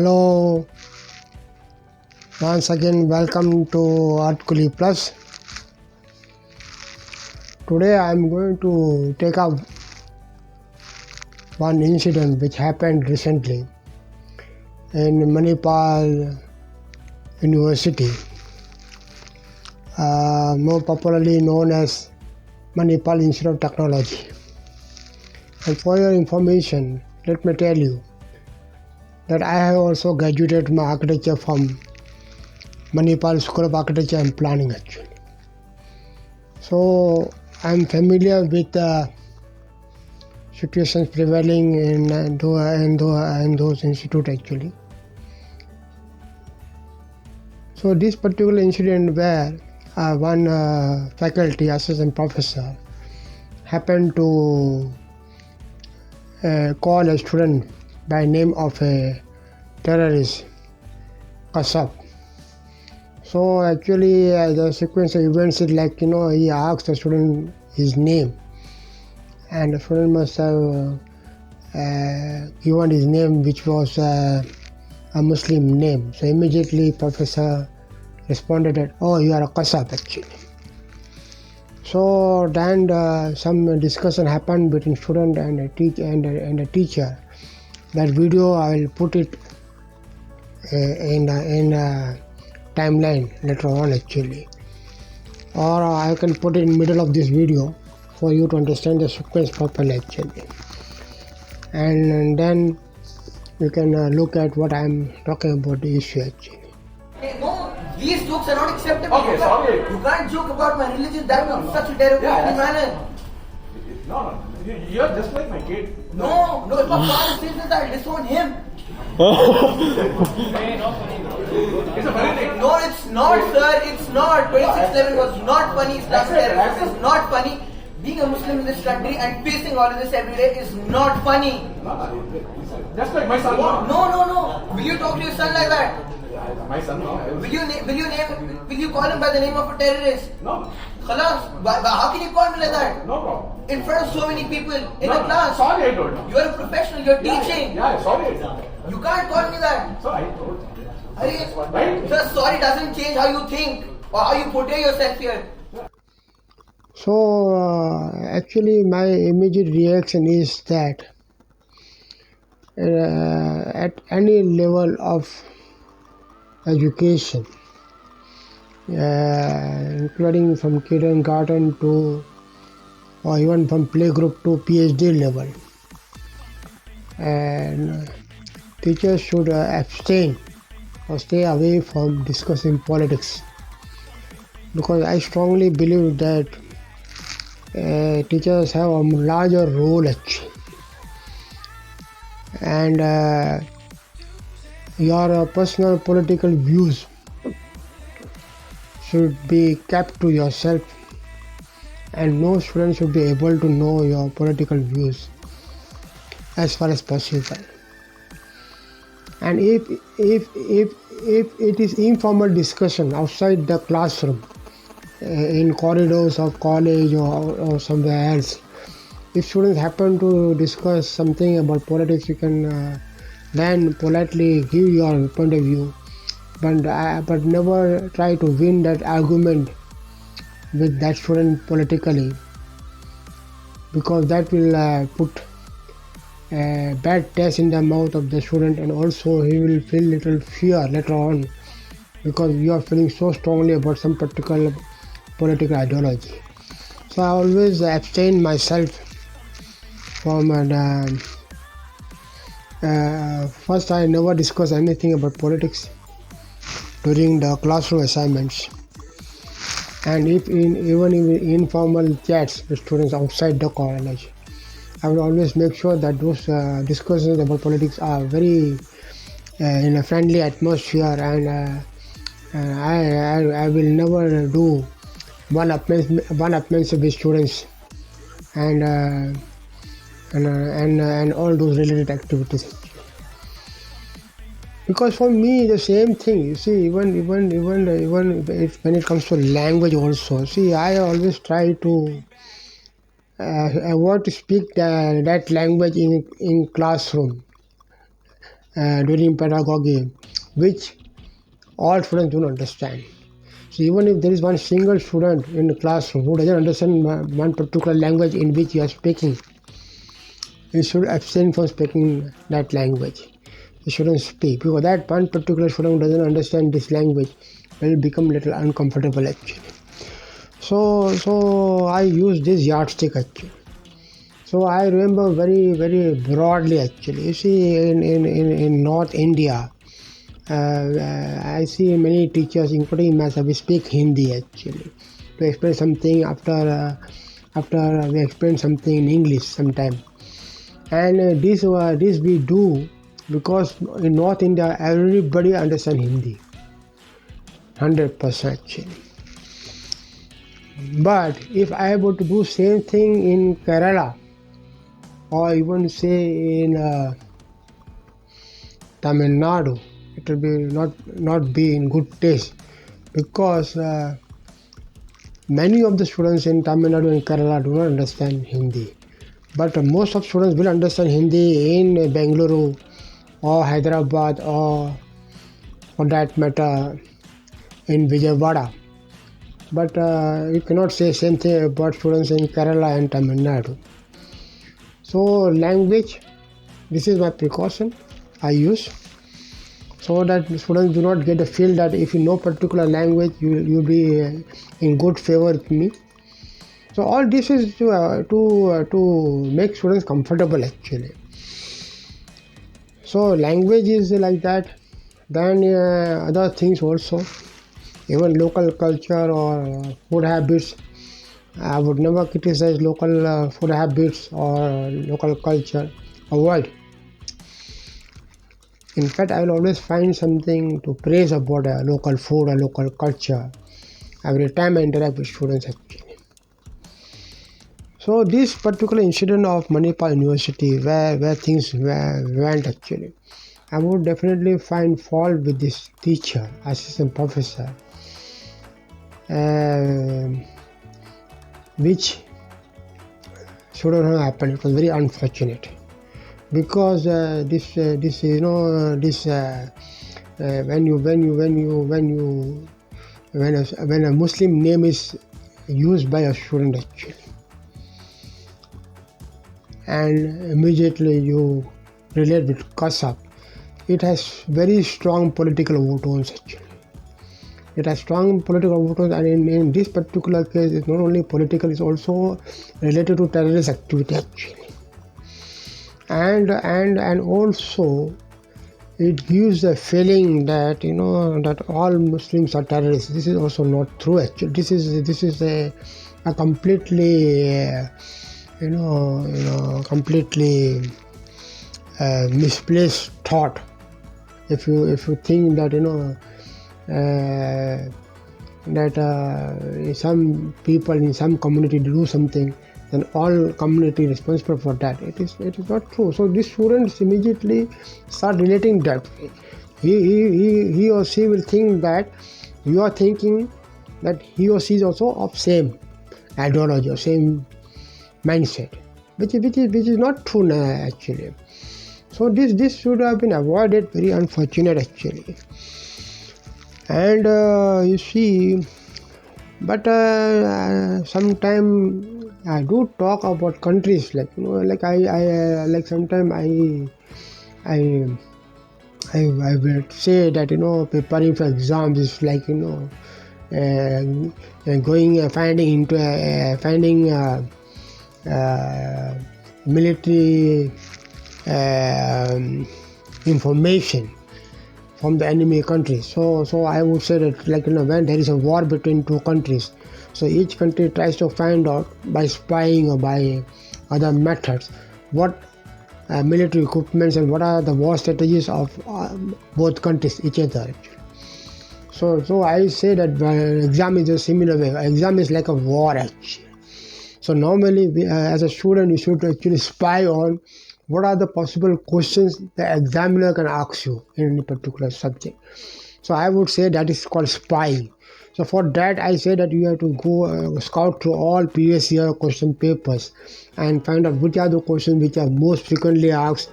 Hello, once again welcome to Art Coolie Plus. Today I am going to take up one incident which happened recently in Manipal University, more popularly known as Manipal Institute of Technology. And for your information, let me tell you that I have also graduated my architecture from Manipal School of Architecture and Planning actually. So I am familiar with the situations prevailing in those institutes actually. So this particular incident where one faculty assistant professor happened to call a student by name of a terrorist, Kasab. So actually the sequence of events is like, he asked the student his name and the student must have given his name which was a Muslim name. So immediately professor responded that, oh, you are a Kasab actually. So then some discussion happened between student and a teacher. That video I will put it in a timeline later on actually, or I can put it in middle of this video for you to understand the sequence properly actually, and then you can look at what I am talking about the issue actually. No, these jokes are not acceptable. Okay, sorry. You can't joke about my religion that in such a derogatory manner. No, you're just like my kid. No, if my father says that, I'll disown him. It's a funny thing. No, it's not, sir. It's not. 2611 was not funny. Islam terrorism is not funny. Being a Muslim in this country and facing all of this every day is not funny. Just like my son. No. Will you talk to your son like that? My son, no. Will you call him by the name of a terrorist? No. Khalas. How can you call me like that? No problem. In front of so many people in a class. Sorry, I told you. You are a professional. You are teaching. Yeah, sorry. You can't call me that. So I told you. Right? Sir, sorry doesn't change how you think or how you portray yourself here. So actually my immediate reaction is that at any level of education, including from kindergarten to or even from playgroup to PhD level, and teachers should abstain or stay away from discussing politics, because I strongly believe that teachers have a larger role actually, and your personal political views should be kept to yourself, and no student should be able to know your political views as far as possible. And if it is informal discussion outside the classroom, in corridors of college or somewhere else, if students happen to discuss something about politics, you can then politely give your point of view, but never try to win that argument with that student politically, because that will put a bad taste in the mouth of the student, and also he will feel little fear later on because you are feeling so strongly about some particular political ideology. So I always abstain myself from first I never discuss anything about politics during the classroom assignments, and even in informal chats with students outside the college, I will always make sure that those discussions about politics are very in a friendly atmosphere, and I will never do one-upmanship with students and all those related activities. Because for me the same thing, you see, even when it comes to language also, see, I always try to avoid to speak that language in classroom. during pedagogy, which all students don't understand. So even if there is one single student in the classroom who doesn't understand one particular language in which you are speaking, you should abstain from speaking that language. You shouldn't speak, because that one particular student who doesn't understand this language will become a little uncomfortable actually. So I use this yardstick actually. So I remember very broadly actually. You see, in North India, I see many teachers, including myself, we speak Hindi actually to explain something after we explain something in English sometime. And this we do because in North India everybody understands Hindi, 100% actually. But if I were to do same thing in Kerala, or even say in Tamil Nadu, it will be not be in good taste, because many of the students in Tamil Nadu and Kerala do not understand Hindi. But most of students will understand Hindi in Bengaluru or Hyderabad, or for that matter in Vijayawada. But you cannot say same thing about students in Kerala and Tamil Nadu. So language, this is my precaution I use, so that students do not get the feel that if you know particular language, you'll be in good favor with me. So all this is to make students comfortable actually. So language is like that. Then other things also, even local culture or food habits. I would never criticize local food habits or local culture. Avoid. In fact, I will always find something to praise about a local food or local culture every time I interact with students actually. So this particular incident of Manipal University, where things went actually, I would definitely find fault with this teacher, assistant professor, which shouldn't have happened. It was very unfortunate, because when a Muslim name is used by a student actually, and immediately you relate with kasab, it has very strong political overtones actually. It has strong political overtones, and in this particular case, it's not only political; it's also related to terrorist activity actually. And also, it gives a feeling that that all Muslims are terrorists. This is also not true actually. This is a completely completely misplaced thought. If you think that that some people in some community do something, then all community responsible for that. It is not true. So these students immediately start relating that way. He or she will think that you are thinking that he or she is also of same ideology or same mindset, which is not true actually. So this should have been avoided. Very unfortunate actually. And you see, but sometimes I do talk about countries, like like I like sometimes I will say that preparing for exams is like finding military information from the enemy countries. So I would say that, like when there is a war between two countries, so each country tries to find out by spying or by other methods what military equipments and what are the war strategies of both countries, each other. So I say that exam is a similar way. Exam is like a war actually. So normally, as a student, you should actually spy on what are the possible questions the examiner can ask you in any particular subject. So I would say that is called spying. So for that, I say that you have to go scout through all previous year question papers and find out which are the questions which are most frequently asked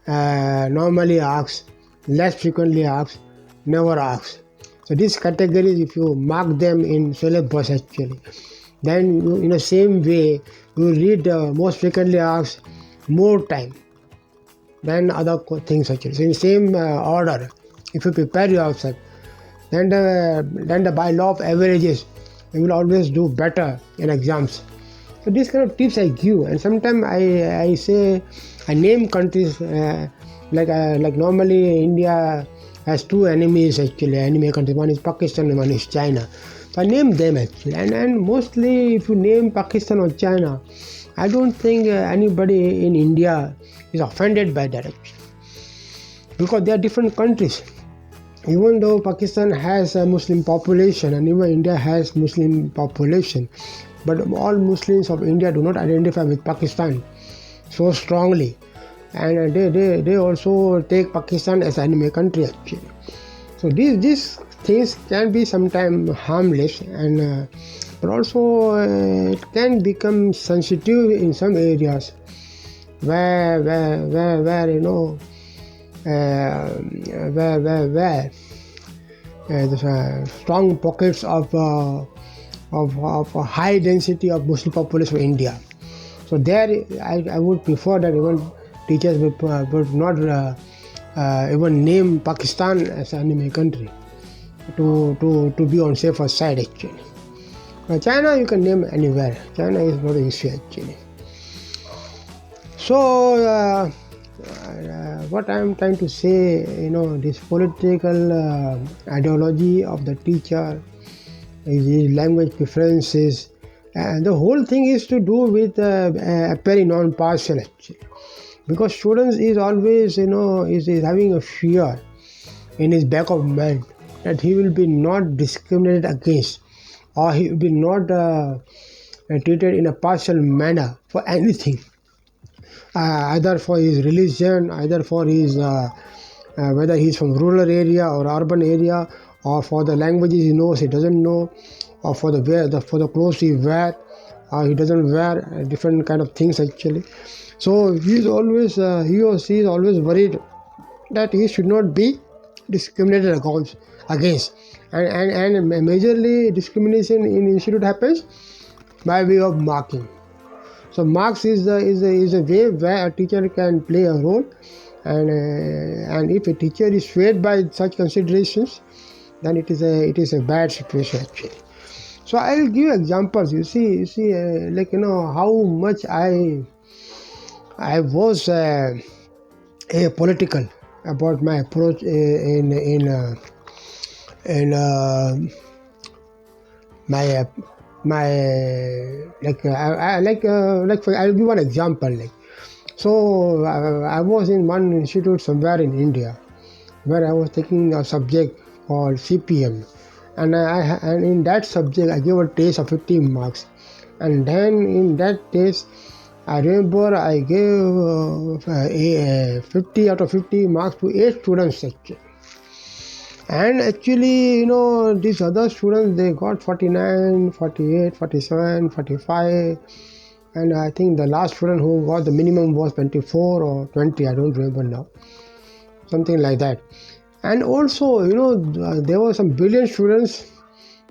normally asked, less frequently asked, never asked. So these categories, if you mark them in syllabus actually, then you, in the same way you read most frequently asked more time than other things actually. So in the same order, if you prepare yourself, then the by law of averages, you will always do better in exams. So these kind of tips I give, and sometimes I say I name countries like normally India has two enemies actually, enemy countries. One is Pakistan and one is China. So I name them actually, and mostly if you name Pakistan or China, I don't think anybody in India is offended by that actually, because they are different countries. Even though Pakistan has a Muslim population and even India has Muslim population, but all Muslims of India do not identify with Pakistan so strongly, and they also take Pakistan as enemy country actually. So these things can be sometimes harmless, and but also it can become sensitive in some areas where you know where there's strong pockets of high density of Muslim population in India. So there, I would prefer that even teachers would not even name Pakistan as an enemy country to be on safer side actually. China you can name anywhere. China is not an issue actually. So what I am trying to say, this political ideology of the teacher, his language preferences, and the whole thing is to do with appearing non-partial actually, because students is always is having a fear in his back of mind that he will be not discriminated against, or he will be not treated in a partial manner for anything, either for his religion, either for his whether he's from rural area or urban area, or for the languages he knows he doesn't know, or for the clothes he wear, he doesn't wear different kind of things actually. So he or she is always worried that he should not be discriminated against, and majorly discrimination in institute happens by way of marking. So marks is a way where a teacher can play a role, and if a teacher is swayed by such considerations, then it is a bad situation actually. So I'll give examples. You see, how much I was political about my approach in my I'll give one example. So I was in one institute somewhere in India where I was taking a subject called CPM, and in that subject I gave a test of 15 marks, and then in that test I remember I gave 50 out of 50 marks to 8 students actually. And actually, these other students, they got 49, 48, 47, 45, and I think the last student who got the minimum was 24 or 20, I don't remember now, something like that. And also, there were some brilliant students.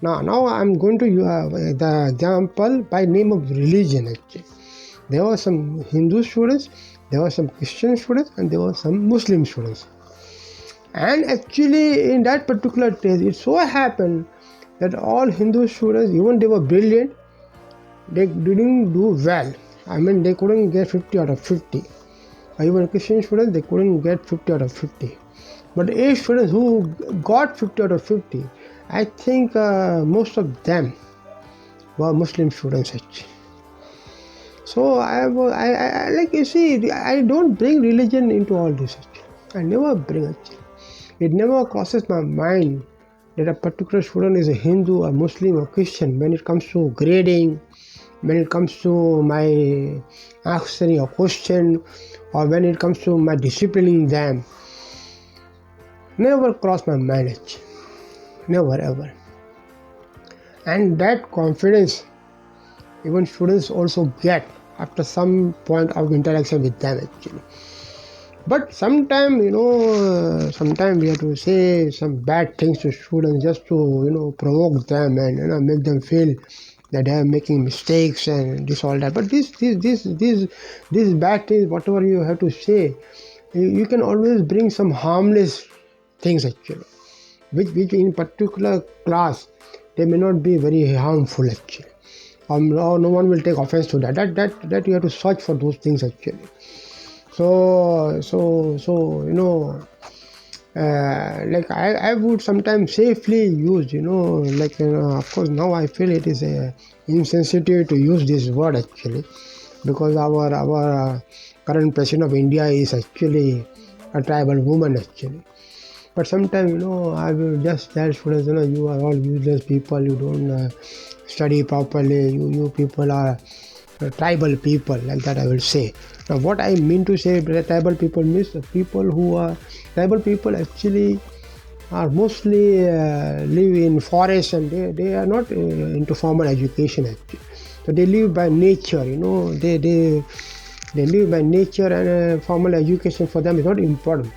Now I'm going to the example by name of religion actually. There were some Hindu students, there were some Christian students, and there were some Muslim students. And actually, in that particular test, it so happened that all Hindu students, even they were brilliant, they didn't do well. I mean, they couldn't get 50 out of 50. Or even Christian students, they couldn't get 50 out of 50. But 8 students who got 50 out of 50, I think most of them were Muslim students actually. So I like you see, I don't bring religion into all this actually. I never bring actually. It never crosses my mind that a particular student is a Hindu or Muslim or Christian when it comes to grading, when it comes to my answering a question, or when it comes to my disciplining them. Never crossed my mind actually. Never ever. And that confidence even students also get after some point of interaction with them actually. But sometimes, sometimes we have to say some bad things to students just to, provoke them and, make them feel that they are making mistakes and this all that. But these bad things, whatever you have to say, you can always bring some harmless things actually, which in particular class they may not be very harmful actually. No one will take offense to that. That you have to search for those things actually. So like I would sometimes safely use, like of course now I feel it is insensitive to use this word actually, because our current president of India is actually a tribal woman actually. But sometimes, I will just tell students, you are all useless people. You don't study properly. You people are tribal people, like that I will say. Now, what I mean to say by tribal people means the people who are tribal people actually are mostly live in forests, and they are not into formal education actually. So they live by nature, they live by nature, and formal education for them is not important.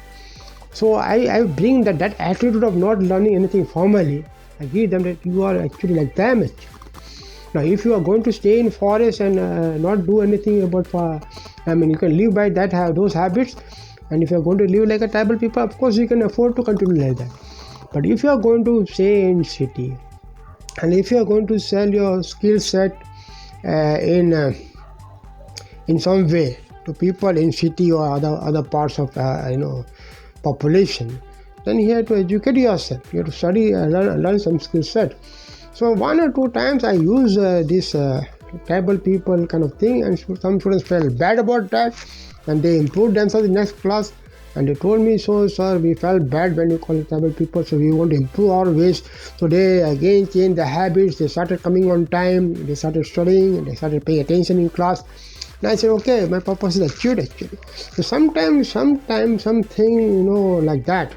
So I bring that attitude of not learning anything formally. I give them that you are actually like them actually. Now, if you are going to stay in forest and not do anything about, you can live by those habits. And if you are going to live like a tribal people, of course you can afford to continue like that. But if you are going to stay in city, and if you are going to sell your skill set in some way to people in city or other parts of population, then you have to educate yourself. You have to study and learn some skill set. So one or two times I use this tribal people kind of thing, and some students felt bad about that, and they improved themselves in next class, and they told me, so sir, we felt bad when you call it tribal people, so we want to improve our ways. So they again changed the habits. They started coming on time, they started studying, and they started paying attention in class. And I said, okay, my purpose is achieved actually. So sometimes something like that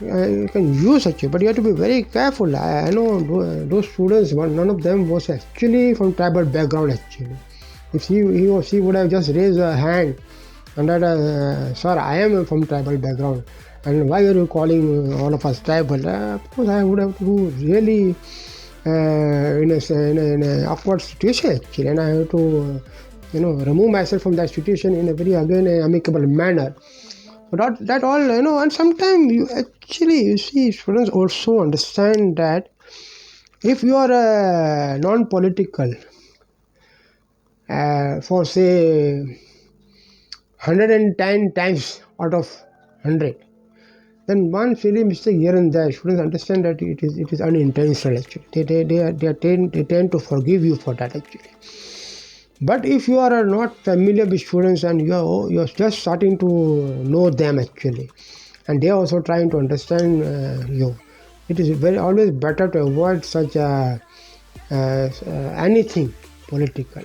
you can use actually, but you have to be very careful. I know those students, none of them was actually from tribal background actually. If he or she would have just raised a hand and that, sir, I am from tribal background, and why are you calling all of us tribal? Of course, I would have to do really in a awkward situation actually, and I have to remove myself from that situation in a very again amicable manner. But that all, and sometimes you see students also understand that if you are non-political for say 110 times out of 100, then one silly mistake here and there, students understand that it is unintentional actually. They tend to forgive you for that actually. But if you are not familiar with students and you're just starting to know them actually, and they are also trying to understand you, it is always better to avoid such anything political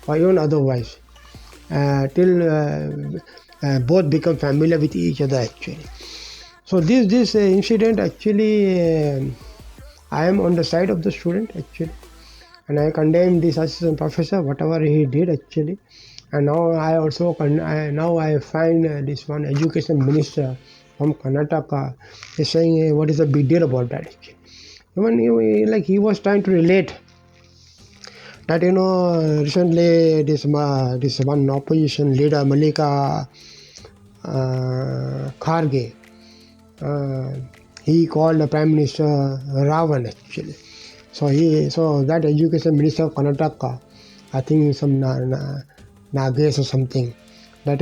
or even otherwise till both become familiar with each other actually. So this incident actually, I am on the side of the student actually. And I condemn this assistant professor, whatever he did actually. And now I also find this one education minister from Karnataka is saying, hey, what is the big deal about that? Actually? Even he was trying to relate that recently this one opposition leader Malika Kharge, he called the Prime Minister Ravan actually. So that education minister of Karnataka, I think some Nagesh or something, that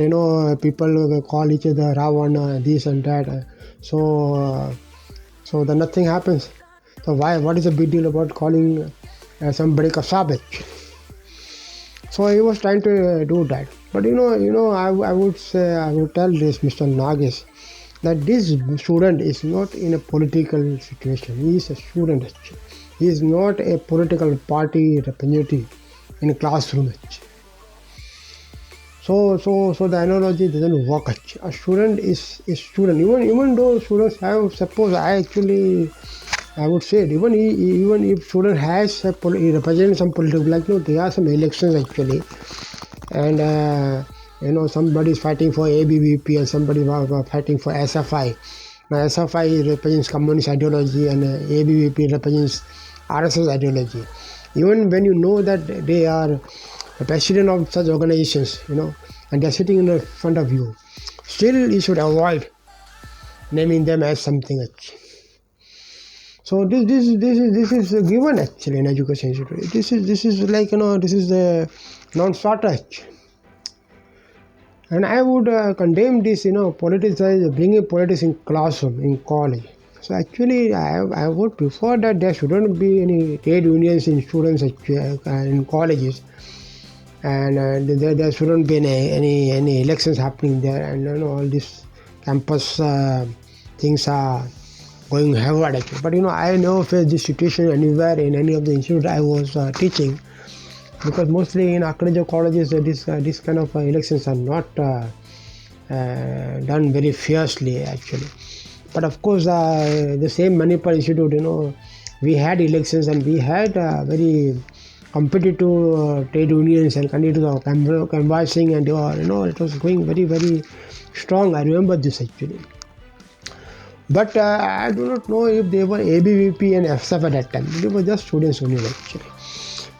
people call each other Ravana, this and that. So then nothing happens. So what is the big deal about calling somebody Kasab? So he was trying to do that. But I would tell this Mr. Nagesh that this student is not in a political situation. He is a student actually. He is not a political party representative in a classroom. So the analogy doesn't work. A student is a student. Even though students have, suppose I would say it, even if student has he represents some political, like there are some elections actually, and Somebody is fighting for ABVP and somebody was fighting for SFI. Now SFI represents communist ideology and ABVP represents RSS ideology. Even when you know that they are the president of such organizations, and they're sitting in front of you, still you should avoid naming them as something else. So this is a given actually in education. This is like this is the non-starter actually. And I would condemn this, bringing politics in classroom, in college. So actually, I would prefer that there shouldn't be any trade unions in students in colleges, and there shouldn't be any elections happening there, and all these campus things are going haywire actually. But I never faced this situation anywhere in any of the institutes I was teaching. Because mostly in accredited colleges, this kind of elections are not done very fiercely actually. But of course, the same manipal institute, we had elections and we had very competitive trade unions and candidates canvassing, and it was going very, very strong. I remember this actually. But I do not know if they were ABVP and FSF at that time. They were just students only actually.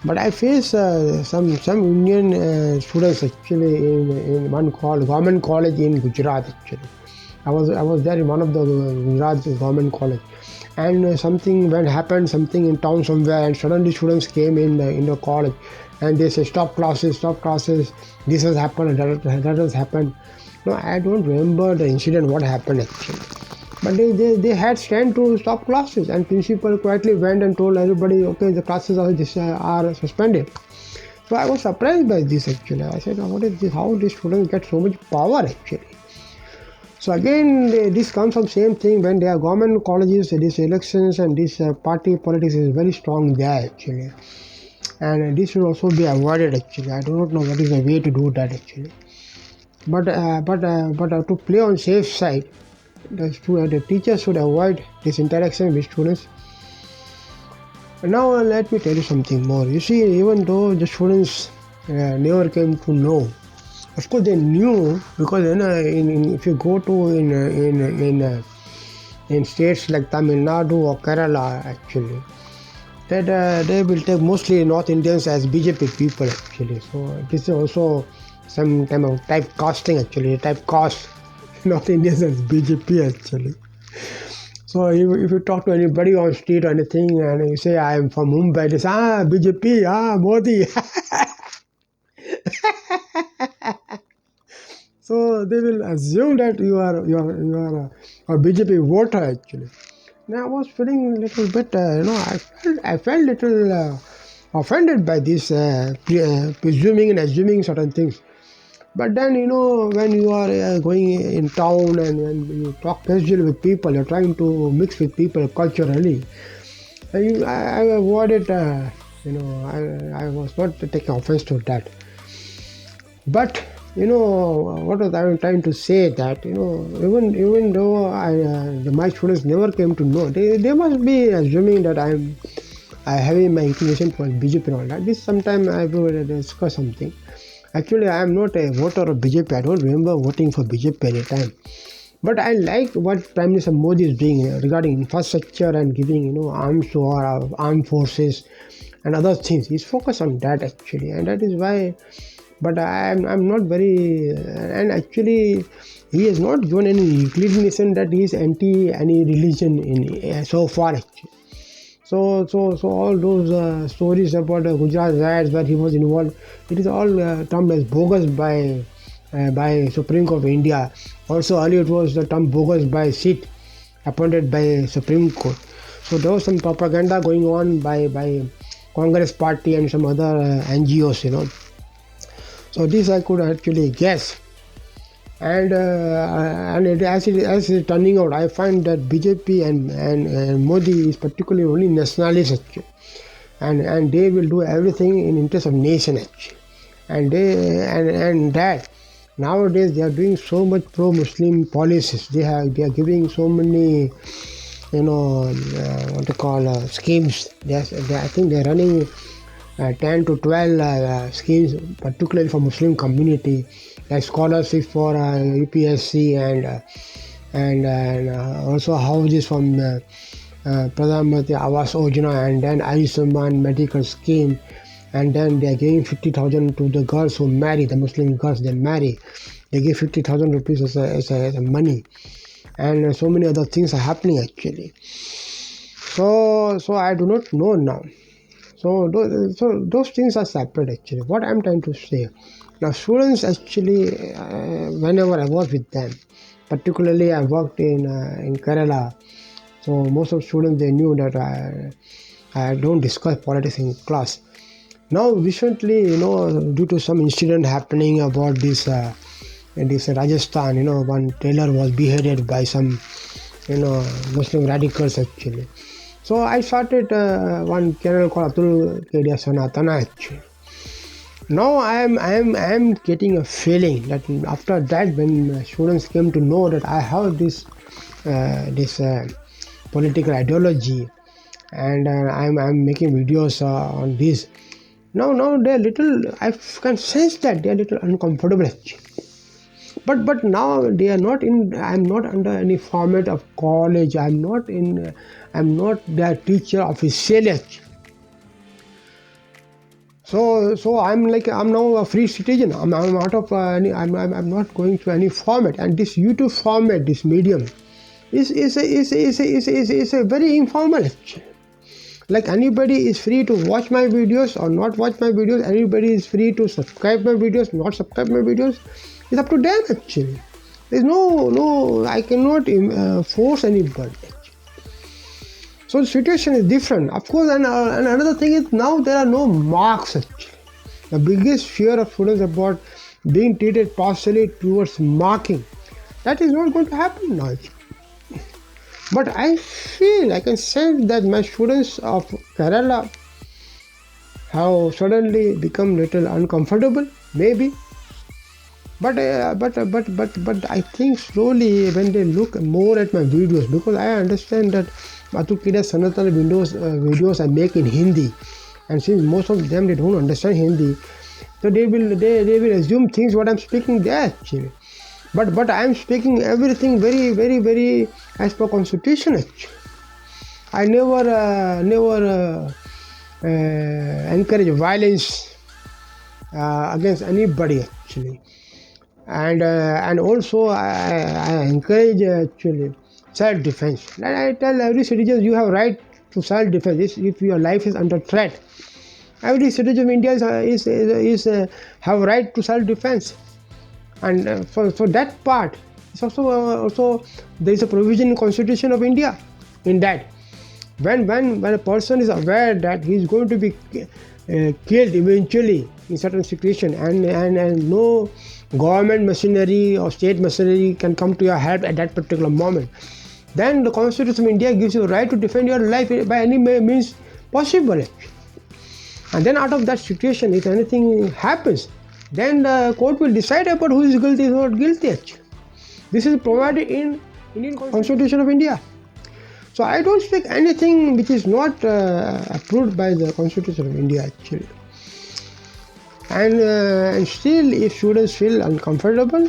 But I faced some Indian students actually in one government college in Gujarat actually. I was there in one of the Gujarat government college, and something happened something in town somewhere, and suddenly students came in the college, and they said stop classes. This has happened, that has happened. No, I don't remember the incident what happened actually. But they had stand to stop classes, and principal quietly went and told everybody, okay, the classes are suspended. So I was surprised by this actually. I said, what is this? How these students get so much power actually? So again, this comes from same thing when they are government colleges. These elections and this party politics is very strong there actually, and this should also be avoided actually. I do not know what is the way to do that actually. But to play on safe side, the teachers should avoid this interaction with students. Now let me tell you something more. You see, even though the students never came to know, of course they knew, because if you go to in states like Tamil Nadu or Kerala actually, that they will take mostly North Indians as BJP people actually. So this is also some kind of typecasting actually, typecast North Indians as BJP actually. So if you talk to anybody on street or anything and you say I am from Mumbai, they say BJP, Modi. So they will assume that you are a BJP voter actually. Now I was feeling a little bit, I felt little offended by this presuming and assuming certain things. But then, when you are going in town and when you talk casually with people, you're trying to mix with people culturally. I avoided, I was not taking offense to that. But, what was I trying to say that, even though my students never came to know, they must be assuming that I having my inclination for BJP and all that. This sometime I will discuss something. Actually, I am not a voter of BJP. I don't remember voting for BJP any time. But I like what Prime Minister Modi is doing regarding infrastructure and giving, arms to our armed forces and other things. He's focused on that actually, and that is why. But I'm not very, and actually, he has not given any inclination that he is anti any religion in so far actually. So all those stories about Gujarat riots where he was involved, it is all termed as bogus by Supreme Court of India. Also earlier it was termed bogus by seat appointed by Supreme Court. So there was some propaganda going on by Congress Party and some other NGOs, So this I could actually guess. And as it's turning out, I find that BJP and Modi is particularly only nationalist actually, and they will do everything in interest of nation actually, and that nowadays they are doing so much pro-Muslim policies. They are giving so many what to call schemes. I think they are running 10 to 12 schemes, particularly for Muslim community, like scholarship for UPSC and also houses from Pradhan Mantri Awas Yojana, and then Ayushman medical scheme, and then they are giving 50,000 to the girls who marry, the Muslim girls they marry. They give 50,000 rupees as a money, and so many other things are happening actually. So I do not know now. So those things are separate actually. What I'm trying to say now, students actually, whenever I work with them, particularly I worked in Kerala. So most of students, they knew that I don't discuss politics in class. Now recently, due to some incident happening about this Rajasthan, one tailor was beheaded by some Muslim radicals actually. So I started one channel called Abdul Kedia Sanatana actually. Now I am getting a feeling that after that, when students came to know that I have this political ideology, and I'm making videos on this. Now they're little. I can sense that they're little uncomfortable actually. But now they are not in. I'm not under any format of college. I'm not their teacher officially actually. So I'm now a free citizen. I'm out of any. I'm not going to any format. And this YouTube format, this medium, is a very informal actually. Like anybody is free to watch my videos or not watch my videos. Anybody is free to subscribe my videos, not subscribe my videos. It's up to them actually. There's no. I cannot force anybody. So the situation is different. Of course, and another thing is now there are no marks actually. The biggest fear of students about being treated partially towards marking. That is not going to happen now. But I can sense that my students of Kerala have suddenly become little uncomfortable, maybe. But I think slowly when they look more at my videos, because I understand that Atul Kedia Sanatana videos I make in Hindi, and since most of them they don't understand Hindi, so they will assume things what I'm speaking there actually. But I am speaking everything very very very as per constitution actually. I never encourage violence against anybody actually, and also I encourage actually self-defense. And I tell every citizen you have right to self-defense if your life is under threat. Every citizen of India is have right to self-defense, and for that part, it's also there is a provision in Constitution of India in that when a person is aware that he is going to be killed eventually in certain situation, and no government machinery or state machinery can come to your help at that particular moment, then the Constitution of India gives you the right to defend your life by any means possible. And then out of that situation, if anything happens, then the court will decide about who is guilty or not guilty actually. This is provided in Indian Constitution of India. So I don't speak anything which is not approved by the Constitution of India actually. And still, if students feel uncomfortable,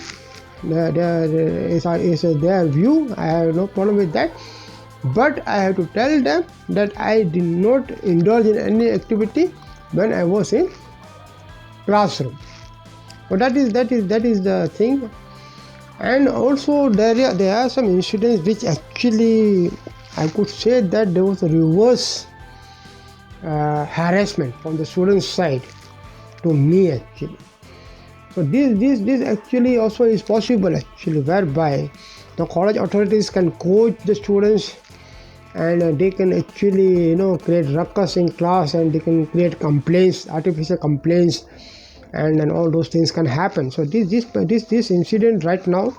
is their view. I have no problem with that. But I have to tell them that I did not indulge in any activity when I was in classroom. So that is the thing. And also there are some incidents which actually I could say that there was a reverse harassment from the students' side to me actually. So this actually also is possible actually, whereby the college authorities can coach the students, and they can actually create ruckus in class, and they can create complaints, artificial complaints, and all those things can happen. So this incident right now,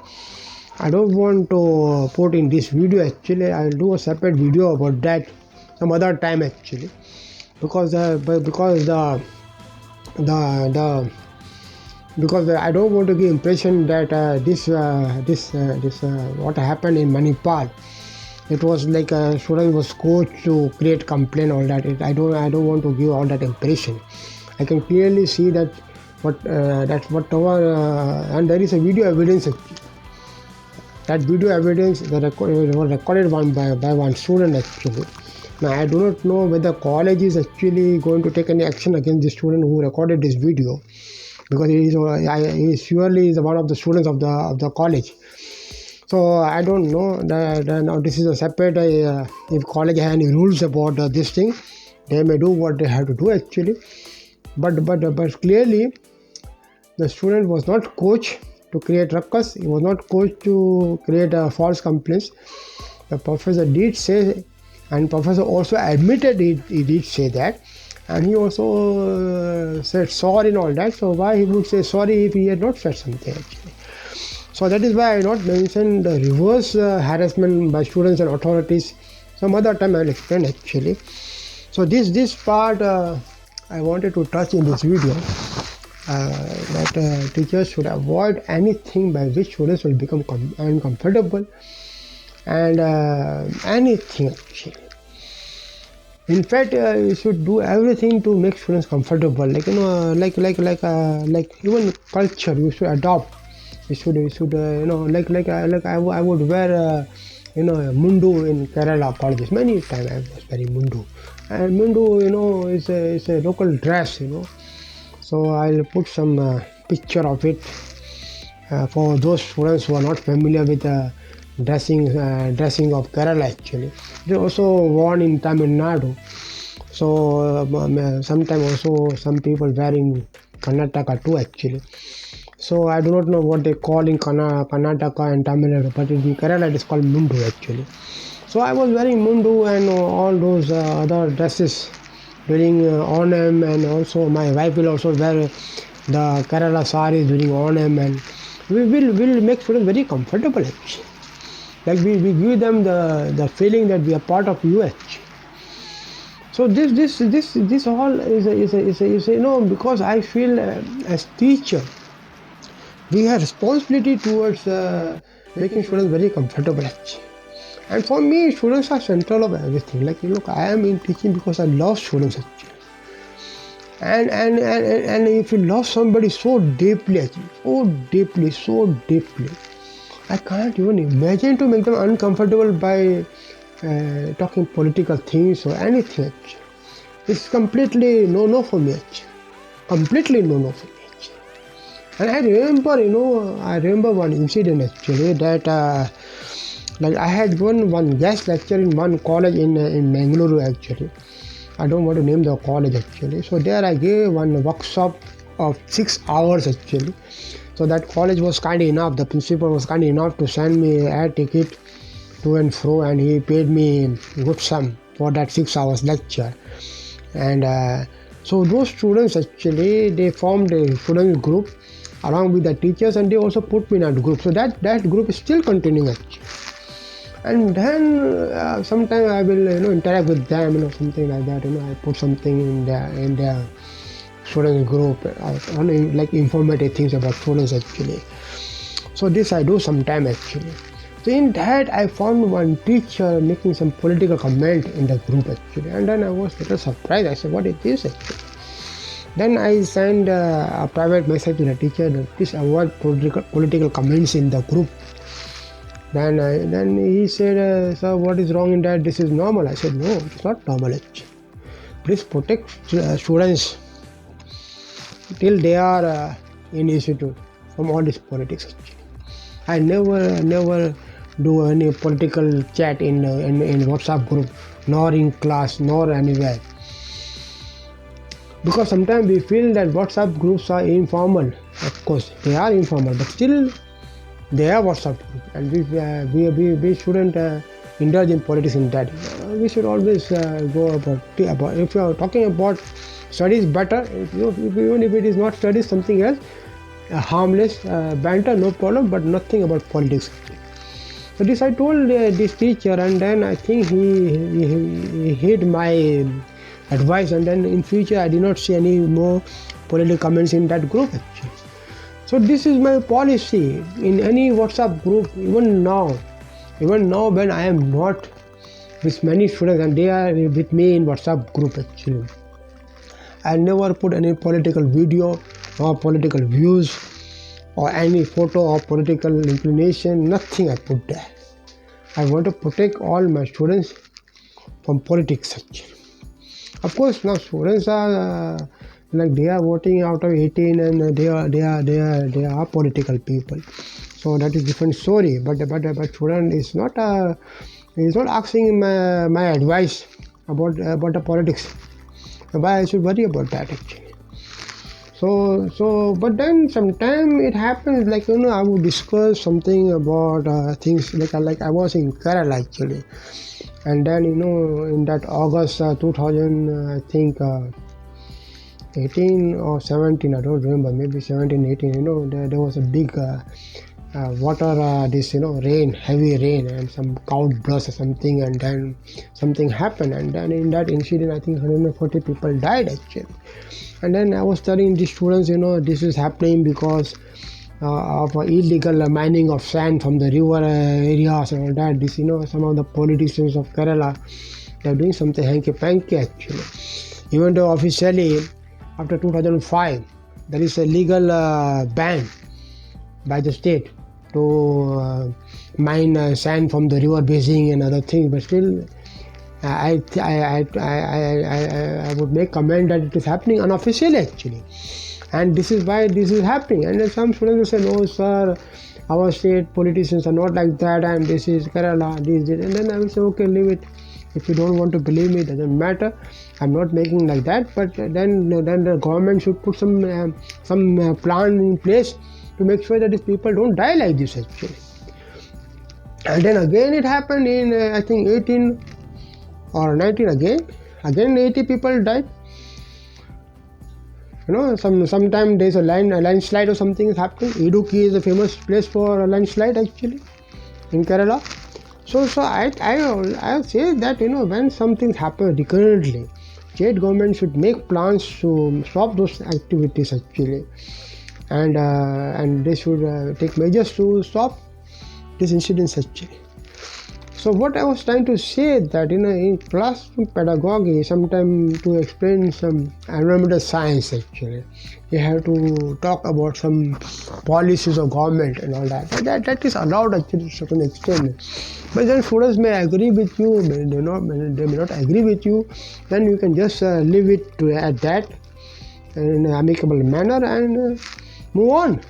I don't want to put in this video actually. I'll do a separate video about that some other time actually, because I don't want to give impression that this what happened in Manipal, it was like a student was coached to create complaint, all that. I don't want to give all that impression. I can clearly see that that's whatever, and there is a video evidence actually. That video evidence was recorded by one student actually. Now I do not know whether college is actually going to take any action against the student who recorded this video, because he surely is one of the students of the college. So I don't know. Now this is a separate. If college has any rules about this thing, they may do what they have to do actually. But clearly, the student was not coached to create ruckus. He was not coached to create false complaints. The professor did say, and professor also admitted he did say that, and he also said sorry and all that. So why he would say sorry if he had not said something actually? So that is why I not mentioned the reverse harassment by students and authorities. Some other time I will explain actually. So this part I wanted to touch in this video. That teachers should avoid anything by which students will become uncomfortable, and anything actually. In fact, you should do everything to make students comfortable. Like like even culture you should adopt. You should I would wear a mundu in Kerala colleges. Many times I was wearing mundu, and mundu is a local dress. So I'll put some picture of it for those students who are not familiar with dressing of Kerala actually. They also worn in Tamil Nadu. So sometimes also some people wearing Karnataka too actually. So I do not know what they call in Karnataka and Tamil Nadu, but in Kerala it is called mundu actually. So I was wearing mundu and all those other dresses during Onam, and also my wife will also wear the Kerala saris during Onam, and we will make students very comfortable actually. Like we give them the feeling that we are part of US. So this all is because I feel as teacher we have responsibility towards making students very comfortable actually. And for me, students are central of everything. Like I am in teaching because I love students actually. And if you love somebody so deeply actually, so deeply, I can't even imagine to make them uncomfortable by talking political things or anything actually. It's completely no for me actually. Completely no for me actually. And I remember one incident actually that like I had given one guest lecture in one college in Mangaluru actually. I don't want to name the college actually. So there I gave one workshop of 6 hours actually. So that college was kind enough, the principal was kind enough to send me air ticket to and fro, and he paid me good sum for that 6 hours lecture. And so those students actually, they formed a student group along with the teachers, and they also put me in that group. So that group is still continuing actually. And then sometimes I will interact with them, something like that. I put something in their student group, only like informative things about students actually. So this I do sometime actually. So in that I found one teacher making some political comment in the group actually, and then I was a little surprised. I said, what is this actually? Then I sent a private message to the teacher that please avoid political comments in the group. Then he said, sir, what is wrong in that? This is normal. I said, no, it's not normal actually. Please protect students till they are in institute from all this politics actually. I never do any political chat in WhatsApp group, nor in class, nor anywhere. Because sometimes we feel that WhatsApp groups are informal. Of course, they are informal, but still they are WhatsApp group, and we shouldn't indulge in politics in that. We should always go about if you are talking about studies, better. Even if it is not studies, something else, harmless banter, no problem, but nothing about politics. So this I told this teacher, and then I think he heard my advice, and then in future I did not see any more political comments in that group actually. So this is my policy in any WhatsApp group. Even now when I am not with many students and they are with me in WhatsApp group actually, I never put any political video or political views or any photo of political inclination, nothing I put there. I want to protect all my students from politics actually. Of course, now students are like they are voting out of 18 and they are political people. So that is different story. But student is not asking my advice about the politics. Why I should worry about that actually. So but then sometime it happens like I would discuss something about things like I was in Kerala actually, and then in that August 2000 I think 18 or 17, I don't remember, maybe 17 18, there was a big water this rain, heavy rain, and some cloud burst or something, and then something happened, and then in that incident I think 140 people died actually. And then I was telling the students this is happening because of illegal mining of sand from the river areas and all that. This some of the politicians of Kerala, they are doing something hanky panky actually, even though officially after 2005 there is a legal ban by the state to mine sand from the river basin and other things, but still I would make comment that it is happening unofficially actually, and this is why this is happening. And then some students will say, no sir, our state politicians are not like that, and this is Kerala, this, and then I will say, okay, leave it. If you don't want to believe me, it doesn't matter. I'm not making like that, but then the government should put some plan in place to make sure that these people don't die like this actually. And then again it happened in I think 18 or 19 again 80 people died. Sometime there's a landslide or something is happening. Idukki is a famous place for a landslide actually in Kerala. So I say that when something happens recurrently, state government should make plans to stop those activities actually, and they should take measures to stop these incidents actually. So what I was trying to say that in classroom pedagogy, sometimes to explain some environmental science actually, you have to talk about some policies of government and all that. That is allowed actually to a certain extent. But then students may agree with you, they may not agree with you. Then you can just leave it at that in an amicable manner and move on.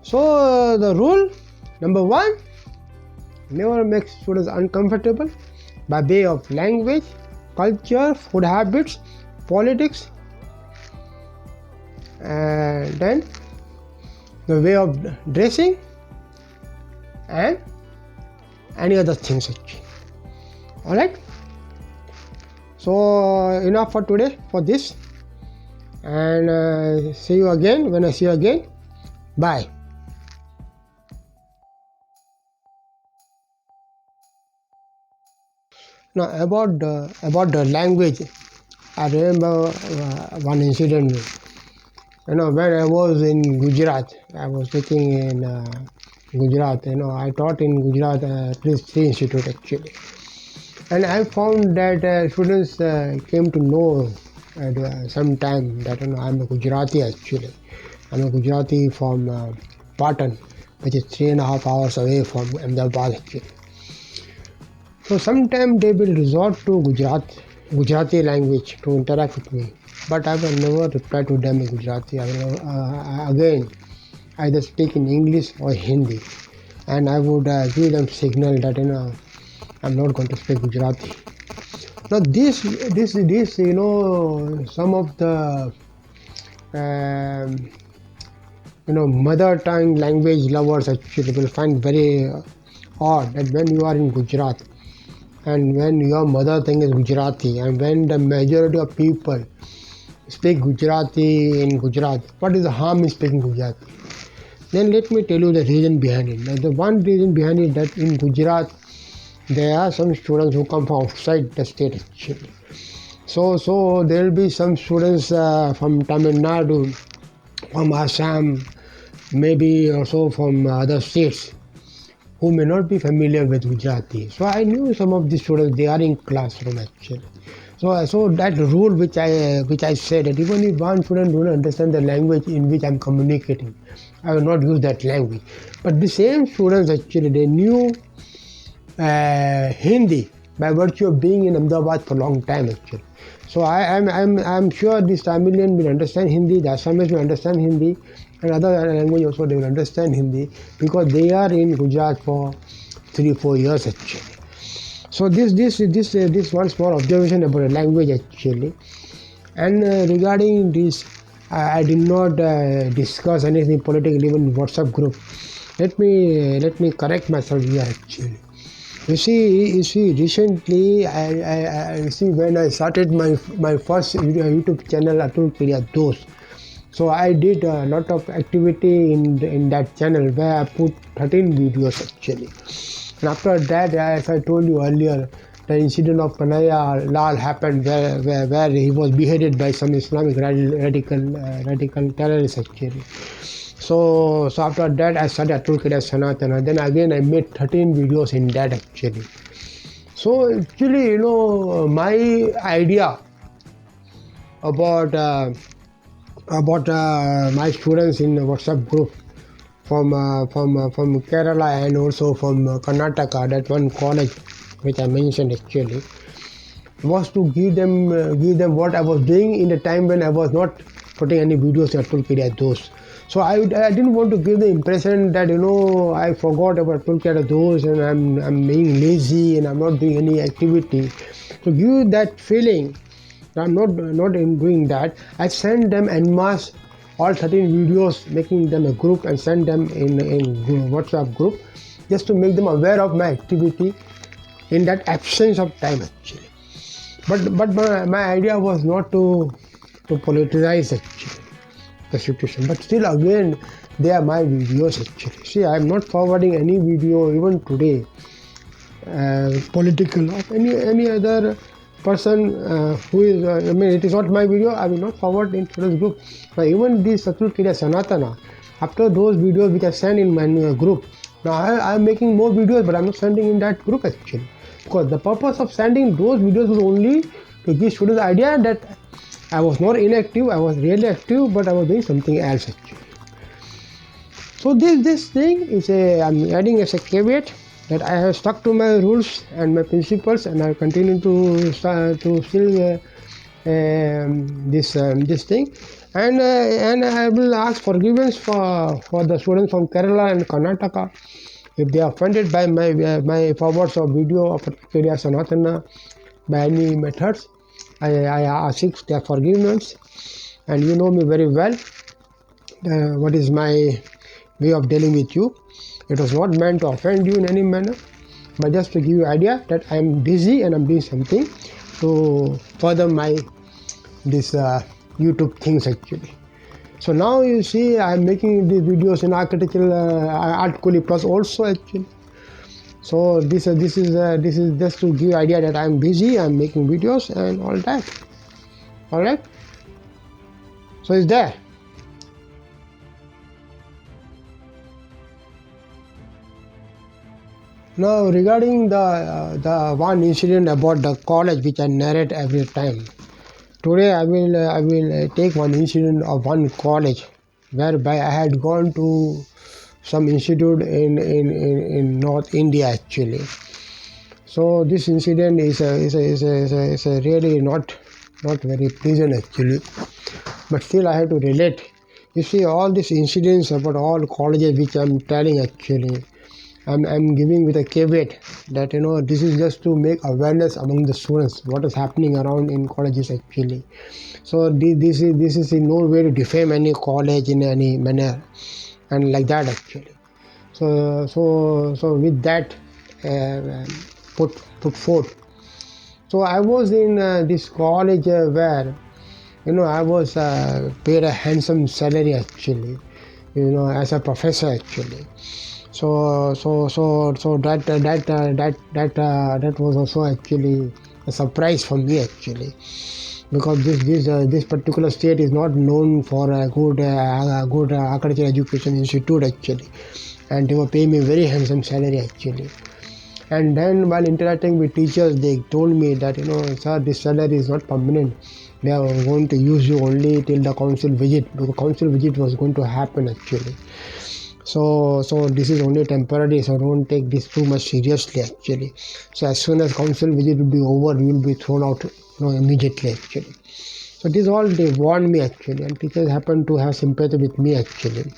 So the rule number 1. Never make students uncomfortable by way of language, culture, food habits, politics, and then the way of dressing and any other things actually. Alright, so enough for today for this, and see you again when I see you again. Bye. Now about the language, I remember one incident. When I was in Gujarat, I was teaching in Gujarat. I taught in Gujarat at least 3 institutes actually, and I found that students came to know at some time that I'm a Gujarati actually. I'm a Gujarati from Patan, which is 3.5 hours away from Ahmedabad actually. So sometimes they will resort to Gujarati language to interact with me, but I will never reply to them in Gujarati. I will again either speak in English or Hindi, and I would give them signal that I'm not going to speak Gujarati. Now this some of the mother tongue language lovers actually will find very odd that when you are in Gujarat, and when your mother tongue is Gujarati, and when the majority of people speak Gujarati in Gujarat, what is the harm in speaking Gujarati? Then let me tell you the reason behind it. Now, the one reason behind it that in Gujarat there are some students who come from outside the state actually. So there will be some students from Tamil Nadu, from Assam, maybe also from other states, who may not be familiar with Gujarati. So I knew some of these students, they are in classroom actually. So that rule which I said, that even if one student don't understand the language in which I'm communicating, I will not use that language. But the same students actually, they knew Hindi by virtue of being in Ahmedabad for a long time actually. So I'm sure this Tamilian will understand Hindi, the Assamese will understand Hindi, and other language also they will understand Hindi, because they are in Gujarat for 3-4 years actually. So this one small observation about the language actually. And regarding this, I did not discuss anything political even in WhatsApp group. Let me correct myself here actually. You see, recently, I see when I started my first YouTube channel, Atul Kriya Dost. So I did a lot of activity in that channel where I put 13 videos actually. And after that, as I told you earlier, the incident of Kanaya Lal happened where he was beheaded by some Islamic radical terrorists actually. So after that, I started Atul Kriya Sanatana. Then again, I made 13 videos in that actually. So actually, my idea about my students in the WhatsApp group from Kerala and also from Karnataka, that one college which I mentioned actually, was to give them what I was doing in the time when I was not putting any videos in Atul Kriya Dost. So I didn't want to give the impression that I forgot about Atul Kriya Dost and I'm being lazy and I'm not doing any activity. To give that feeling that I'm not in doing that, I sent them en masse all 13 videos, making them a group and send them in WhatsApp group, just to make them aware of my activity in that absence of time actually. But my idea was not to politicize actually the situation. But still again, they are my videos actually. See, I am not forwarding any video even today political of any other person who is it is not my video. I will not forward in today's group. But even this Atul Kriya Sanatana, after those videos which I send in my group, now I am making more videos, but I am not sending in that group actually, because the purpose of sending those videos was only to give students the idea that I was not inactive, I was really active, but I was doing something else actually. So this thing is I'm adding as a caveat that I have stuck to my rules and my principles, and I continue to still this thing, and I will ask forgiveness for the students from Kerala and Karnataka if they are offended by my forwards of video of Kriya Sanatana by any methods. I seek their forgiveness, and you know me very well. What is my way of dealing with you? It was not meant to offend you in any manner, but just to give you an idea that I am busy and I'm doing something to further my this YouTube things actually. So now you see I'm making these videos in architectural art Kuli plus also actually. So this is just to give idea that I'm busy, I'm making videos and all that. All right. So it's there. Now regarding the one incident about the college which I narrate every time. Today I will take one incident of one college whereby I had gone to some institute in North India actually. So this incident is a really not very pleasant actually, but still I have to relate. You see, all these incidents about all colleges which I'm telling actually, I'm giving with a caveat that this is just to make awareness among the students what is happening around in colleges actually. So this is in no way to defame any college in any manner and like that actually. So with that put forth. So I was in this college where I was paid a handsome salary actually, as a professor actually. So that was also actually a surprise for me actually, because this particular state is not known for a good architecture education institute actually, and they were paying me very handsome salary actually. And then while interacting with teachers, they told me that, sir, this salary is not permanent. They are going to use you only till the council visit, because council visit was going to happen actually. So this is only temporary, so don't take this too much seriously actually. So as soon as council visit will be over, you will be thrown out, immediately actually. So this all they warned me actually, and teachers happen to have sympathy with me actually.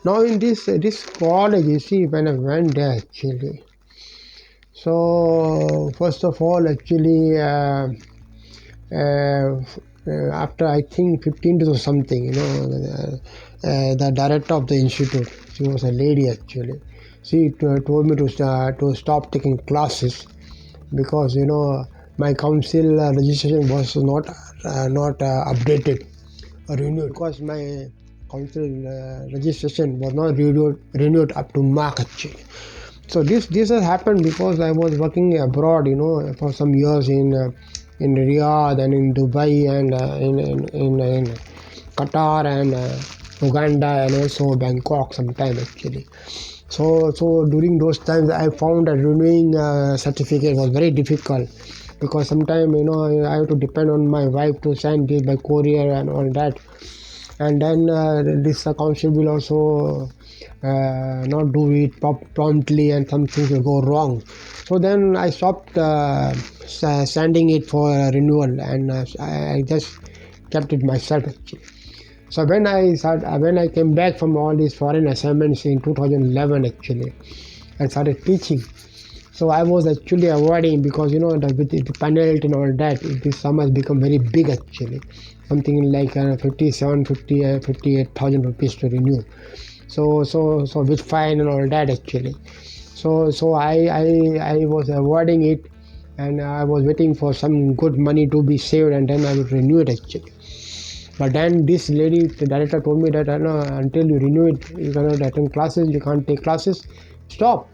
Now in this college, you see, when I went there actually, so first of all actually, after I think 15 days or something, the director of the institute, she was a lady actually, she told me to stop taking classes, because my council registration was not updated or renewed, because my council registration was not renewed up to mark actually. So this has happened because I was working abroad, for some years in Riyadh and in Dubai and in Qatar and Uganda and also Bangkok sometime actually. So during those times I found that renewing certificate was very difficult, because sometimes I have to depend on my wife to send this by courier and all that, and then this council will also not do it promptly, and some things will go wrong. So then I stopped sending it for renewal, and I just kept it myself actually. So when I came back from all these foreign assignments in 2011 actually, I started teaching. So I was actually avoiding, because with the penalty and all that, this sum has become very big actually, something like 58,000 rupees to renew. So with fine and all that actually. So I was avoiding it, and I was waiting for some good money to be saved, and then I would renew it actually. But then this lady, the director, told me that until you renew it, you cannot attend classes, you can't take classes, stop.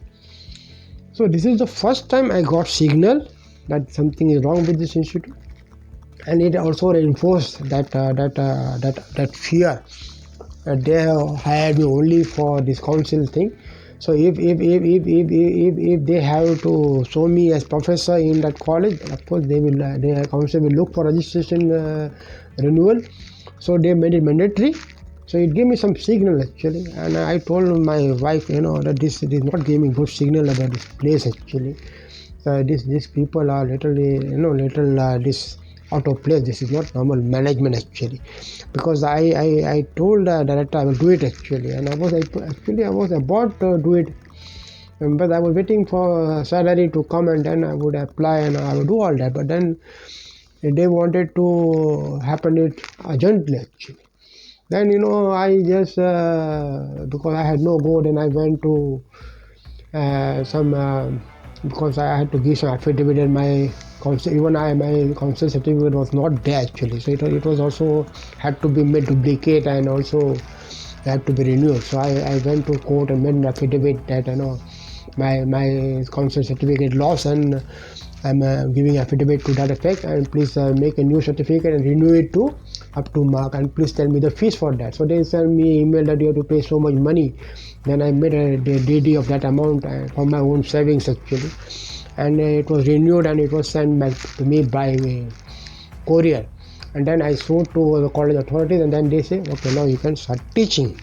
So this is the first time I got signal that something is wrong with this institute, and it also reinforced that fear that they have hired me only for this council thing. So if they have to show me as professor in that college, of course the council will look for registration renewal. So they made it mandatory. So it gave me some signal actually, and I told my wife, that this is not giving good signal about this place actually. These people are literally, this out of place. This is not normal management actually, because I told the director I will do it actually, and I was about to do it, but I was waiting for salary to come, and then I would apply and I would do all that. But then they wanted to happen it urgently actually. Then I just because I had no go, then I went to some because I had to give some affidavit, and my council certificate was not there actually. So it was also had to be made duplicate, and also had to be renewed. So I went to court and made an affidavit that my council certificate lost, and I'm giving affidavit to that effect, and please make a new certificate and renew it to up to mark, and please tell me the fees for that. So they sent me email that you have to pay so much money. Then I made a DD of that amount from my own savings actually, and it was renewed, and it was sent back to me by courier. And then I showed to the college authorities, and then they say, okay, now you can start teaching.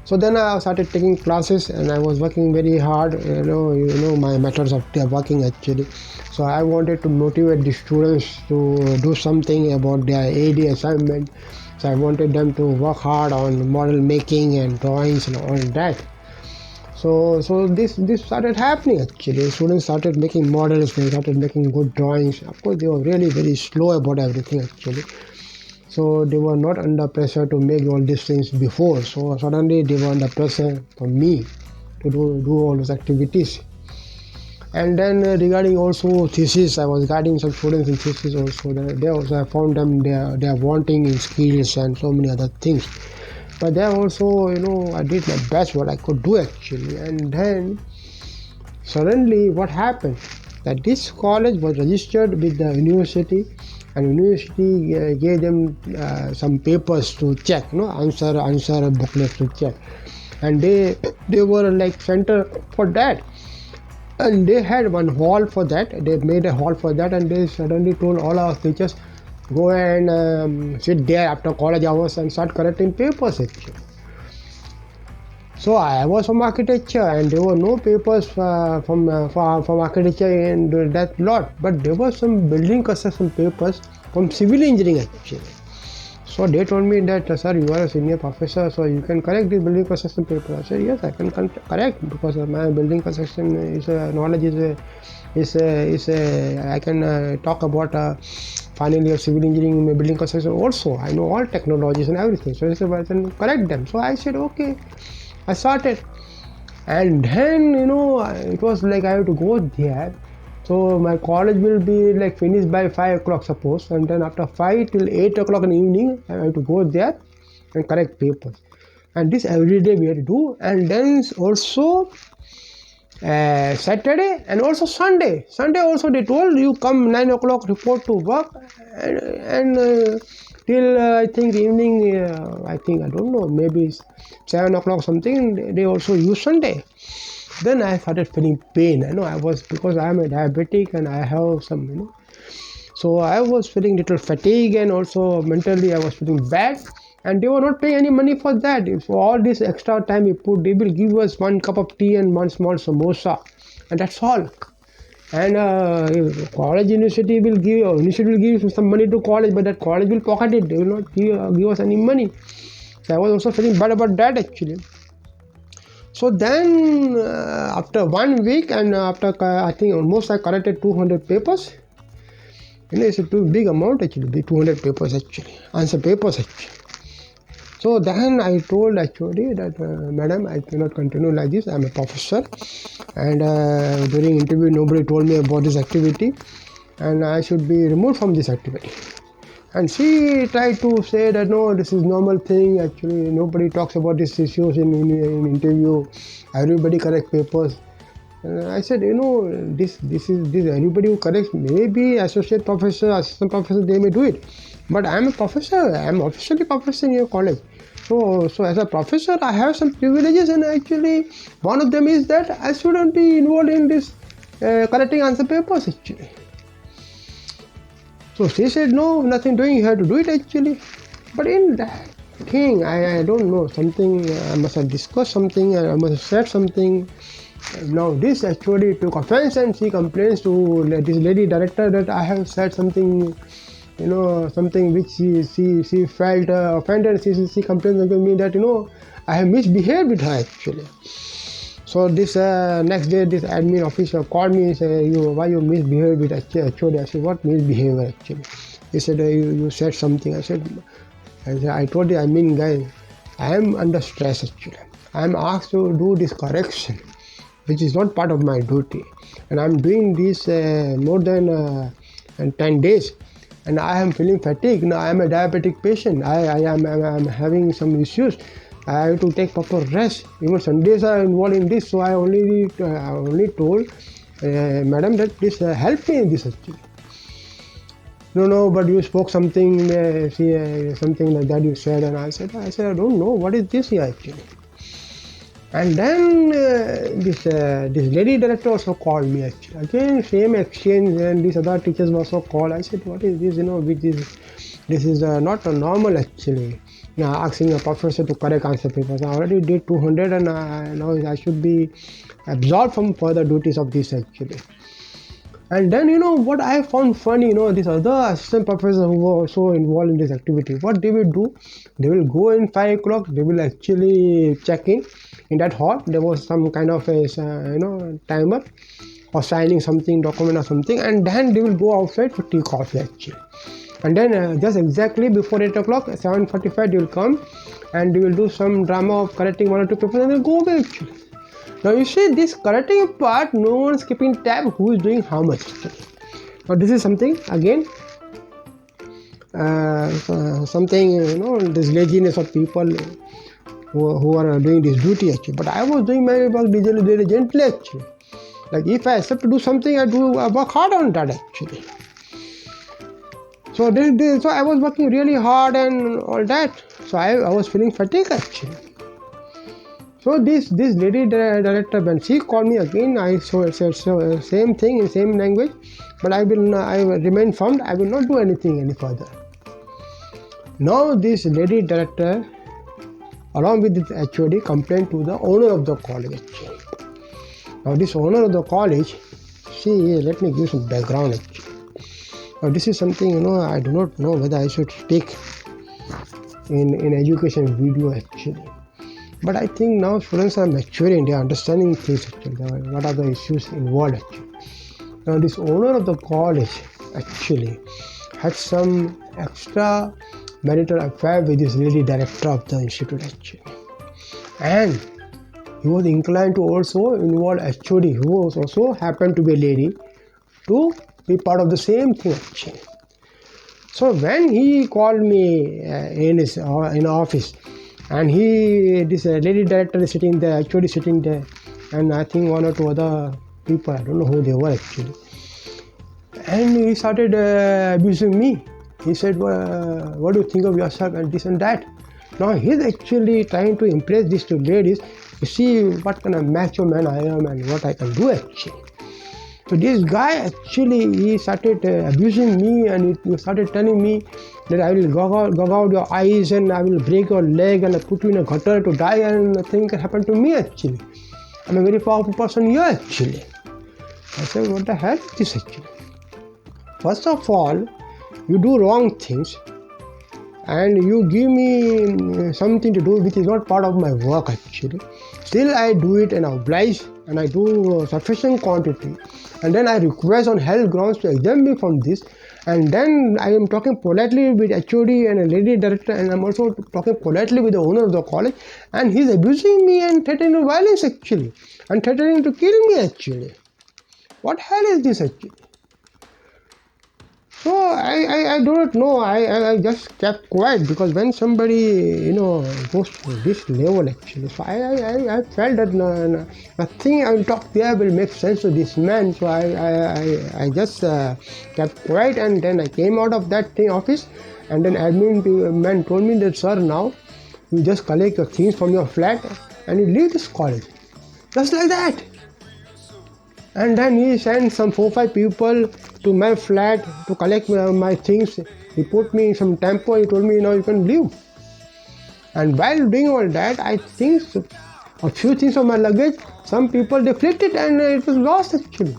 So then I started taking classes, and I was working very hard. My methods of working actually. So I wanted to motivate the students to do something about their AD assignment. So I wanted them to work hard on model making and drawings and all that. So this started happening actually. Students started making models, they started making good drawings. Of course, they were really very slow about everything actually. So they were not under pressure to make all these things before. So suddenly they were under pressure from me to do all those activities. And then regarding also thesis, I was guiding some students in thesis also. They also I found them they are wanting in skills and so many other things. But there also, I did my best what I could do actually. And then suddenly what happened? That this college was registered with the university, and university gave them some papers to check, answer booklets to check, and they were like center for that. And they had one hall for that. They made a hall for that, and they suddenly told all our teachers, go and sit there after college hours and start correcting papers actually. So I was from architecture, and there were no papers from architecture in that lot, but there were some building construction papers from civil engineering actually. So they told me that, sir, you are a senior professor, so you can correct this building construction paper. I said, yes, I can correct, because my building construction knowledge I can talk about final year civil engineering, building construction also. I know all technologies and everything. So he said, I can correct them. So I said, okay. I started. And then, it was like I have to go there. So my college will be like finished by 5 o'clock suppose, and then after 5 till 8 o'clock in the evening I have to go there and correct papers. And this every day we have to do. And then also Saturday and also Sunday. Sunday also they told you come 9 o'clock report to work, and till I think evening, I don't know, maybe 7 o'clock something, they also use Sunday. Then I started feeling pain. Because I am a diabetic and I have some, so I was feeling little fatigue, and also mentally I was feeling bad. And they were not paying any money for that. For all this extra time we put, they will give us 1 cup of tea and 1 small samosa, and that's all. And college university will give some money to college, but that college will pocket it. They will not give us any money. So I was also feeling bad about that actually. So then after 1 week, and after I think almost I corrected 200 papers. It's a too big amount actually, 200 papers actually, answer papers actually. So then I told actually that, madam, I cannot continue like this. I'm a professor, and during interview nobody told me about this activity, and I should be removed from this activity. And she tried to say that no, this is normal thing. Actually, nobody talks about these issues in interview. Everybody correct papers. And I said, this everybody who corrects, maybe associate professor, assistant professor, they may do it. But I am a professor. I am officially professor in your college. So as a professor, I have some privileges, and actually one of them is that I shouldn't be involved in this correcting answer papers actually. So she said, no, nothing doing, you have to do it actually. But in that thing, I don't know, something, I must have discussed something, I must have said something. Now this actually took offense, and she complains to this lady director that I have said something, something which she felt offended. She complains against me that, I have misbehaved with her actually. So this next day, this admin officer called me and said, why you misbehaved with actually? I said, what misbehavior actually? He said, you said something. I said, I told you, guys, I am under stress actually. I am asked to do this correction, which is not part of my duty. And I am doing this more than 10 days. And I am feeling fatigued. Now I am a diabetic patient. I am having some issues. I have to take proper rest. Even Sundays are involved in this. So I only told madam that this help me in this actually. No, but you spoke something, something like that you said, and I said, I don't know, what is this here actually? And then this lady director also called me actually. Again, same exchange, and these other teachers also called. I said, what is this, this is not a normal actually. Now asking a professor to correct answer papers. I already did 200, and now I should be absolved from further duties of this actually. And then what I found funny, this other assistant professor who were also involved in this activity, what they will do, they will go in 5 o'clock, they will actually check in that hall. There was some kind of a timer or signing something, document or something, and then they will go outside for tea, coffee actually. And then just exactly before 8 o'clock, 7:45, they will come and they will do some drama of correcting 1 or 2 papers, and they will go away actually. Now you see, this correcting part, no one is keeping tab who is doing how much. Now this is something again, something this laziness of people who are doing this duty actually. But I was doing my work diligently actually. Like if I accept to do something, I work hard on that actually. So so I was working really hard and all that. So I was feeling fatigued actually. So this lady director, when she called me again, I said same thing in same language, but I remain firm. I will not do anything any further. Now this lady director, along with the HOD, complained to the owner of the college. Now this owner of the college, let me give some background actually. Now this is something I do not know whether I should speak in education video actually. But I think now students are maturing, they are understanding things actually, what are the issues involved actually. Now this owner of the college actually had some extra marital affair with this lady director of the institute actually. And he was inclined to also involve HOD, who was also happened to be a lady, to be part of the same thing actually. So when he called me in office, and this lady director is sitting there, HOD sitting there, and I think one or two other people, I don't know who they were actually. And he started abusing me. He said, what do you think of yourself and this and that. Now he's actually trying to impress these two ladies to see what kind of macho man I am and what I can do actually. So this guy actually, he started abusing me, and he started telling me that I will gog out your eyes and I will break your leg and I put you in a gutter to die, and nothing can happen to me actually. I'm a very powerful person here actually. I said, what the hell is this actually? First of all, you do wrong things and you give me something to do which is not part of my work actually. Still I do it and I oblige and I do sufficient quantity, and then I request on health grounds to exempt me from this, and then I am talking politely with HOD and a lady director, and I'm also talking politely with the owner of the college, and he's abusing me and threatening violence actually, and threatening to kill me actually. What hell is this actually? So I do not know. I just kept quiet, because when somebody goes to this level actually, so I felt that nothing I will talk there will make sense to this man. So I just kept quiet, and then I came out of that office, and then admin man told me that, sir, now you just collect your things from your flat and you leave this college, just like that. And then he sent some 4-5 people to my flat to collect my things. He put me in some tempo. He told me, now you can leave. And while doing all that, I think a few things of my luggage, some people deflected and it was lost actually.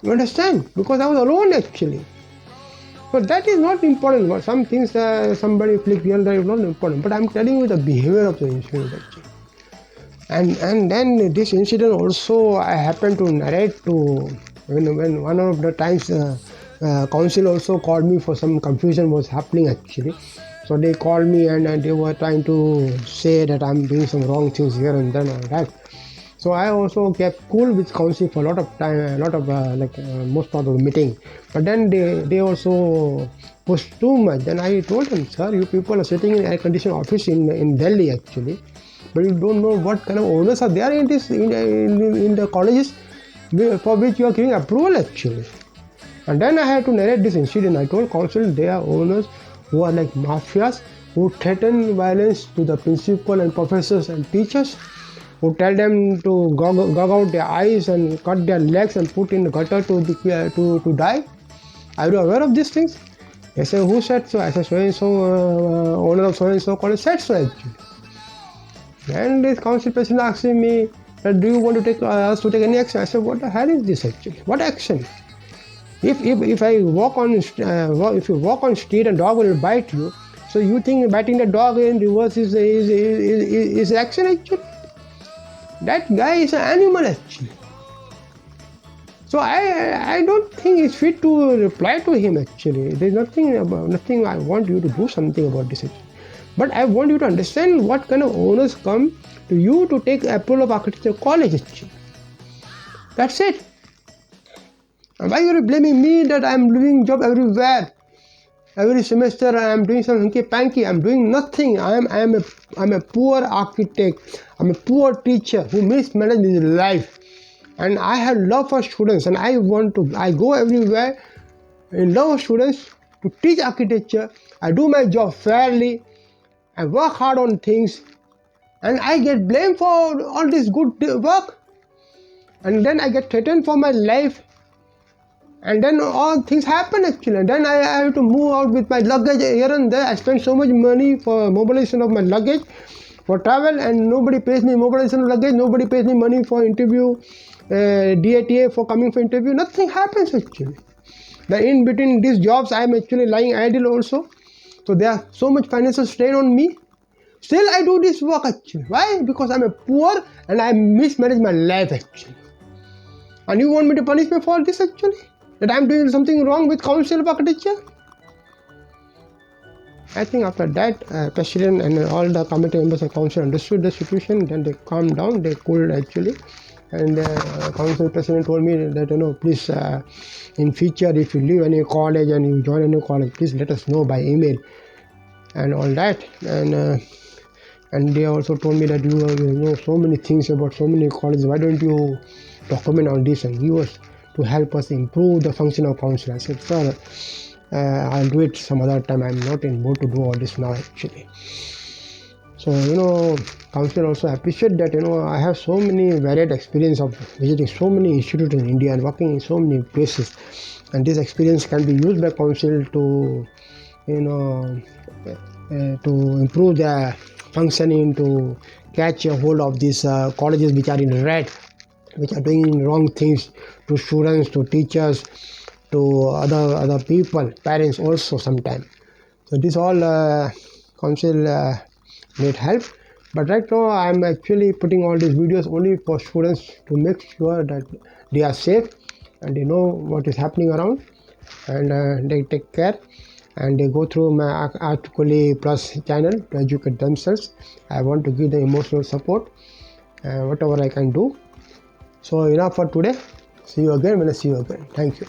You understand? Because I was alone actually. But that is not important. Some things somebody flicked here and there is not important. But I'm telling you the behavior of the incident actually. And then this incident also I happened to narrate to when one of the times council also called me for some confusion was happening actually. So they called me and they were trying to say that I'm doing some wrong things here and then all that. So I also kept cool with council for a lot of time, most part of the meeting. But then they also pushed too much. Then I told them, sir, you people are sitting in air-conditioned office in Delhi actually. But you don't know what kind of owners are there in the colleges for which you are giving approval actually. And then I had to narrate this incident. I told council they are owners who are like mafias, who threaten violence to the principal and professors and teachers, who tell them to gog out their eyes and cut their legs and put in the gutter to die. Are you aware of these things? They say, who said so? I said, so-and-so, owner of so-and-so college said so actually. And this council person asking me, do you want to take us to take any action? I said, what the hell is this actually? What action? If I walk on if you walk on street and dog will bite you, so you think biting the dog in reverse is action actually? That guy is an animal actually. So I don't think it's fit to reply to him actually. There's nothing I want you to do something about this actually. But I want you to understand what kind of owners come to you to take approval of architecture college actually. That's it. And why are you blaming me that I'm doing job everywhere? Every semester I am doing some hanky-panky. I'm doing nothing. I'm a poor architect. I'm a poor teacher who mismanaged his life. And I have love for students, and I go everywhere in love of students to teach architecture. I do my job fairly. I work hard on things, and I get blamed for all this good work, and then I get threatened for my life, and then all things happen actually. And then I have to move out with my luggage here and there. I spend so much money for mobilization of my luggage for travel, and nobody pays me mobilization of luggage, nobody pays me money for interview, DATA for coming for interview, nothing happens actually. Then in between these jobs I am actually lying idle also, so there are so much financial strain on me. Still I do this work actually. Why? Because I'm a poor and I mismanage my life actually. And you want me to punish me for this actually? That I'm doing something wrong with Council of Architecture? I think after that, President and all the committee members of Council understood the situation, then they calmed down, they cooled actually. And Council President told me that, please, in future, if you leave any college and you join any college, please let us know by email and all that. And they also told me that you know so many things about so many colleges, why don't you document on this and give us to help us improve the function of council. I said, sir, I'll do it some other time. I'm not in mood to do all this now actually. So, council also appreciate that, I have so many varied experience of visiting so many institutes in India and working in so many places. And this experience can be used by council to, to improve their functioning, to catch a hold of these colleges which are in red, which are doing wrong things to students, to teachers, to other people, parents also sometimes. So this all council need help. But right now I am actually putting all these videos only for students to make sure that they are safe and they know what is happening around, and they take care and they go through my Articuli Plus channel to educate themselves. I want to give them emotional support, whatever I can do. So enough for today. See you again when I see you again. Thank you.